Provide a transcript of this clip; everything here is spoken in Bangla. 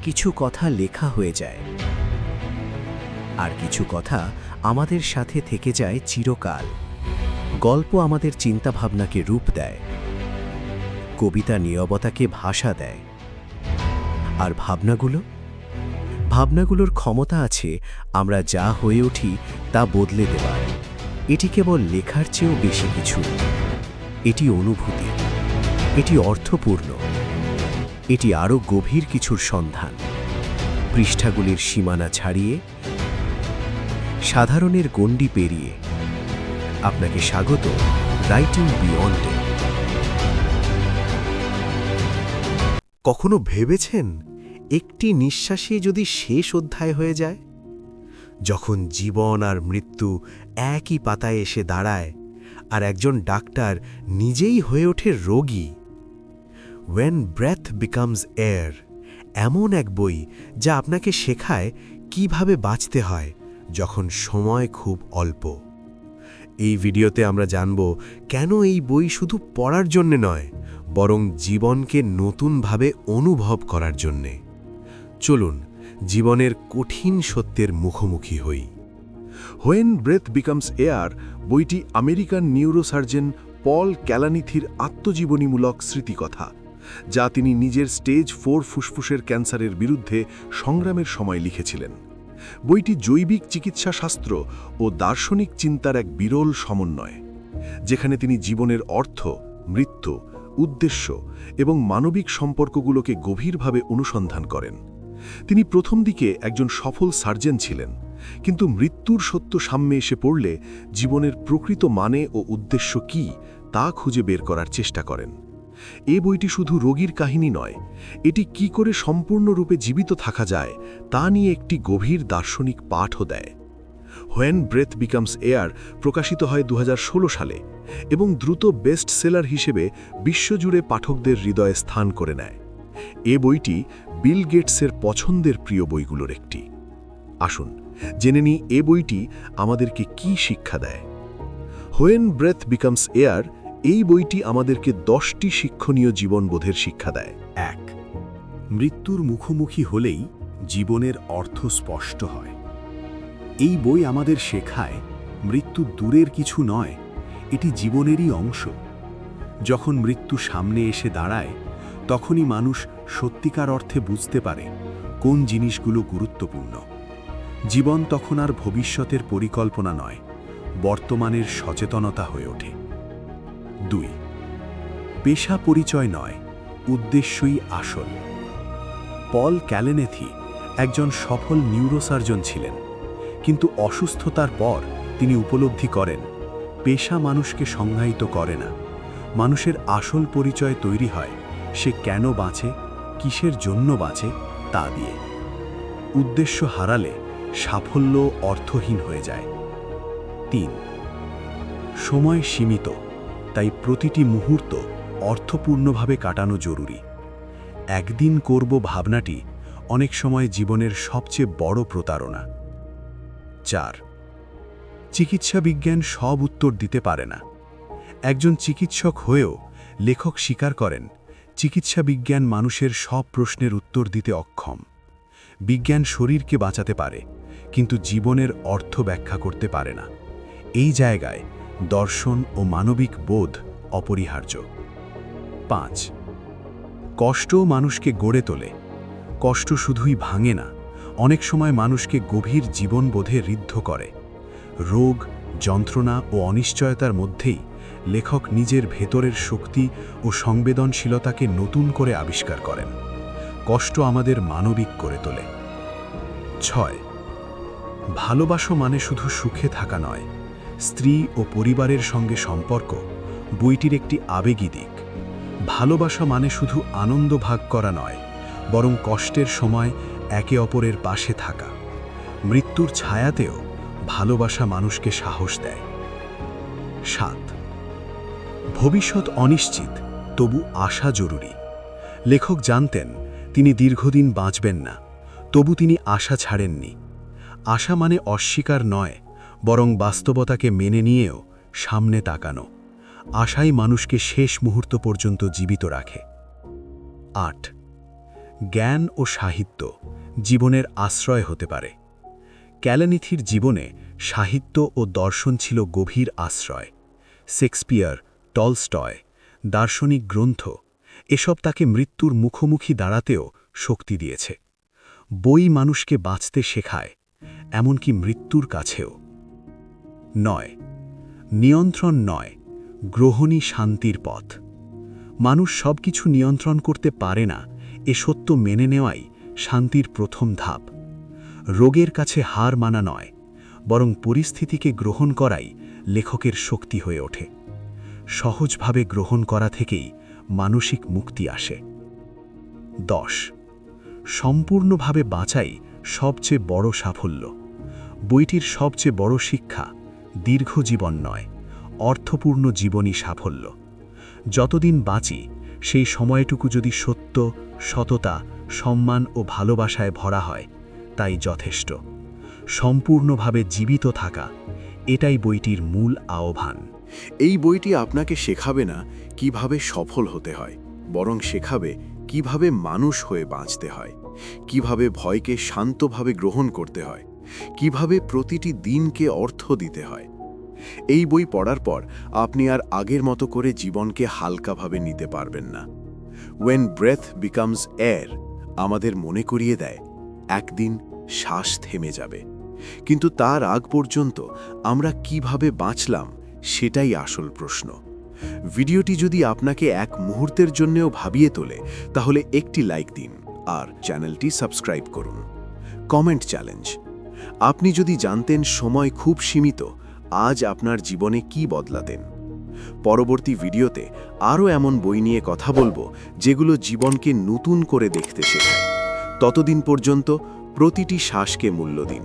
কিছু কথা লেখা হয়ে যায়, আর কিছু কথা আমাদের সাথে থেকে যায় চিরকাল। গল্প আমাদের চিন্তাভাবনাকে রূপ দেয়, কবিতা নীরবতাকে ভাষা দেয়। আর ভাবনাগুলোর ক্ষমতা আছে আমরা যা হয়ে উঠি তা বদলে দেবার। এটি কেবল লেখার চেয়েও বেশি কিছু। এটি অনুভূতি, এটি অর্থপূর্ণ, এটি আরও গভীর কিছুর সন্ধান। পৃষ্ঠাগুলির সীমানা ছাড়িয়ে, সাধারণের গণ্ডি পেরিয়ে আপনাকে স্বাগত রাইটিং বিয়ন্ডে। কখনো ভেবেছেন একটি নিঃশ্বাসে যদি শেষ অধ্যায় হয়ে যায়? যখন জীবন আর মৃত্যু একই পাতায় এসে দাঁড়ায় আর একজন ডাক্তার নিজেই হয়ে ওঠে রোগী। When Breath Becomes Air এমন এক বই যা আপনাকে শেখায় কিভাবে বাঁচতে হয় যখন সময় খুব অল্প। এই ভিডিওতে আমরা জানব কেন এই বই শুধু পড়ার জন্য নয়, বরং জীবনকে নতুনভাবে অনুভব করার জন্যে। চলুন জীবনের কঠিন সত্যের মুখোমুখি হই। হোয়েন ব্রেথ বিকামস এয়ার বইটি আমেরিকান নিউরোসার্জন পল ক্যালানিথির আত্মজীবনীমূলক স্মৃতিকথা, যা তিনি নিজের স্টেজ 4 ফুসফুসের ক্যান্সারের বিরুদ্ধে সংগ্রামের সময় লিখেছিলেন। বইটি জৈবিক চিকিৎসাশাস্ত্র ও দার্শনিক চিন্তার এক বিরল সমন্বয়, যেখানে তিনি জীবনের অর্থ, মৃত্যু, উদ্দেশ্য এবং মানবিক সম্পর্কগুলোকে গভীরভাবে অনুসন্ধান করেন। তিনি প্রথম দিকে একজন সফল সার্জন ছিলেন, কিন্তু মৃত্যুর সত্য সামনে এসে পড়লে জীবনের প্রকৃত মানে ও উদ্দেশ্য কী তা খুঁজে বের করার চেষ্টা করেন। এ বইটি শুধু রোগীর কাহিনী নয়, এটি কি করে সম্পূর্ণরূপে জীবিত থাকা যায় তা নিয়ে একটি গভীর দার্শনিক পাঠও দেয়। হোয়েন ব্রেথ বিকামস এয়ার প্রকাশিত হয় 2016 সালে এবং দ্রুত বেস্ট সেলার হিসেবে বিশ্বজুড়ে পাঠকদের হৃদয়ে স্থান করে নেয়। এ বইটি বিল গেটসের পছন্দের প্রিয় বইগুলোর একটি। আসুন জেনে নিই এ বইটি আমাদেরকে কি শিক্ষা দেয়। হোয়েন ব্রেথ বিকামস এয়ার এই বইটি আমাদেরকে 10টি শিক্ষণীয় জীবনবোধের শিক্ষা দেয়। 1. মৃত্যুর মুখোমুখি হলেই জীবনের অর্থ স্পষ্ট হয়। এই বই আমাদের শেখায় মৃত্যু দূরের কিছু নয়, এটি জীবনেরই অংশ। যখন মৃত্যু সামনে এসে দাঁড়ায়, তখনই মানুষ সত্যিকার অর্থে বুঝতে পারে কোন জিনিসগুলো গুরুত্বপূর্ণ। জীবন তখন আর ভবিষ্যতের পরিকল্পনা নয়, বর্তমানের সচেতনতা হয়ে ওঠে। 2. পেশা পরিচয় নয়, উদ্দেশ্যই আসল। পল ক্যালানিথি একজন সফল নিউরোসার্জন ছিলেন, কিন্তু অসুস্থতার পর তিনি উপলব্ধি করেন পেশা মানুষকে সংজ্ঞায়িত করে না। মানুষের আসল পরিচয় তৈরি হয় সে কেন বাঁচে, কিসের জন্য বাঁচে তা দিয়ে। উদ্দেশ্য হারালে সাফল্য অর্থহীন হয়ে যায়। 3. সময় সীমিত, তাই প্রতিটি মুহূর্ত অর্থপূর্ণভাবে কাটানো জরুরি। একদিন করব ভাবনাটি অনেক সময় জীবনের সবচেয়ে বড় প্রতারণা। 4. চিকিৎসা বিজ্ঞান সব উত্তর দিতে পারে না। একজন চিকিৎসক হয়েও লেখক স্বীকার করেন চিকিৎসা বিজ্ঞান মানুষের সব প্রশ্নের উত্তর দিতে অক্ষম। বিজ্ঞান শরীরকে বাঁচাতে পারে, কিন্তু জীবনের অর্থ ব্যাখ্যা করতে পারে না। এই জায়গায় দর্শন ও মানবিক বোধ অপরিহার্য। 5. কষ্টও মানুষকে গড়ে তোলে। কষ্ট শুধুই ভাঙে না, অনেক সময় মানুষকে গভীর জীবনবোধে ঋদ্ধ করে। রোগ, যন্ত্রণা ও অনিশ্চয়তার মধ্যেই লেখক নিজের ভেতরের শক্তি ও সংবেদনশীলতাকে নতুন করে আবিষ্কার করেন। কষ্ট আমাদের মানবিক করে তোলে। 6. ভালোবাসা মানে শুধু সুখে থাকা নয়, স্ত্রী ও পরিবারের সঙ্গে সম্পর্ক বইটির একটি আবেগী দিক। ভালোবাসা মানে শুধু আনন্দ ভাগ করা নয়, বরং কষ্টের সময় একে অপরের পাশে থাকা। মৃত্যুর ছায়াতেও ভালোবাসা মানুষকে সাহস দেয়। 7. ভবিষ্যৎ অনিশ্চিত, তবু আশা জরুরি। লেখক জানতেন তিনি দীর্ঘদিন বাঁচবেন না, তবু তিনি আশা ছাড়েননি। আশা মানে অস্বীকার নয়, বরং বাস্তবতাকে মেনে নিয়েও সামনে তাকানো। আশাই মানুষকে শেষ মুহূর্ত পর্যন্ত জীবিত রাখে। 8. জ্ঞান ও সাহিত্য জীবনের আশ্রয় হতে পারে। ক্যালানিথির জীবনে সাহিত্য ও দর্শন ছিল গভীর আশ্রয়। শেক্সপিয়ার, টলস্টয়, দার্শনিক গ্রন্থ এসব তাকে মৃত্যুর মুখোমুখি দাঁড়াতেও শক্তি দিয়েছে। বই মানুষকে বাঁচতে শেখায়, এমনকি মৃত্যুর কাছেও। 9. নিয়ন্ত্রণ নয়, গ্রহণই শান্তির পথ। মানুষ সবকিছু নিয়ন্ত্রণ করতে পারে না, এ সত্য মেনে নেওয়াই শান্তির প্রথম ধাপ। রোগের কাছে হার মানা নয়, বরং পরিস্থিতিকে গ্রহণ করাই লেখকের শক্তি হয়ে ওঠে। সহজভাবে গ্রহণ করা থেকেই মানসিক মুক্তি আসে। 10. সম্পূর্ণভাবে বাঁচাই সবচেয়ে বড় সাফল্য। বইটির সবচেয়ে বড় শিক্ষা দীর্ঘ জীবন নয়, অর্থপূর্ণ জীবনই সাফল্য। যতদিন বাঁচি সেই সময়টুকু যদি সত্য, সততা, সম্মান ও ভালোবাসায় ভরা হয়, তাই যথেষ্ট। সম্পূর্ণভাবে জীবিত থাকা, এটাই বইটির মূল আহ্বান। এই বইটি আপনাকে শেখাবে না কিভাবে সফল হতে হয়, বরং শেখাবে কিভাবে মানুষ হয়ে বাঁচতে হয়, কিভাবে ভয়কে শান্তভাবে গ্রহণ করতে হয়, কিভাবে প্রতিটি দিনকে অর্থ দিতে হয়। এই বই পড়ার পর আপনি আর আগের মতো করে জীবনকে হালকাভাবে নিতে পারবেন না। When breath becomes air আমাদের মনে করিয়ে দেয় একদিন শ্বাস থেমে যাবে, কিন্তু তার আগ পর্যন্ত আমরা কিভাবে বাঁচলাম সেটাই আসল প্রশ্ন। ভিডিওটি যদি আপনাকে এক মুহূর্তের জন্যও ভাবিয়ে তোলে, তাহলে একটি লাইক দিন আর চ্যানেলটি সাবস্ক্রাইব করুন। কমেন্ট চ্যালেঞ্জ: আপনি যদি জানতেন সময় খুব সীমিত, আজ আপনার জীবনে কি বদলাতেন? পরবর্তী ভিডিওতে আরও এমন বই নিয়ে কথা বলবো যেগুলো জীবনকে নতুন করে দেখতে শেখায়। ততদিন পর্যন্ত প্রতিটি শ্বাসকে মূল্য দিন।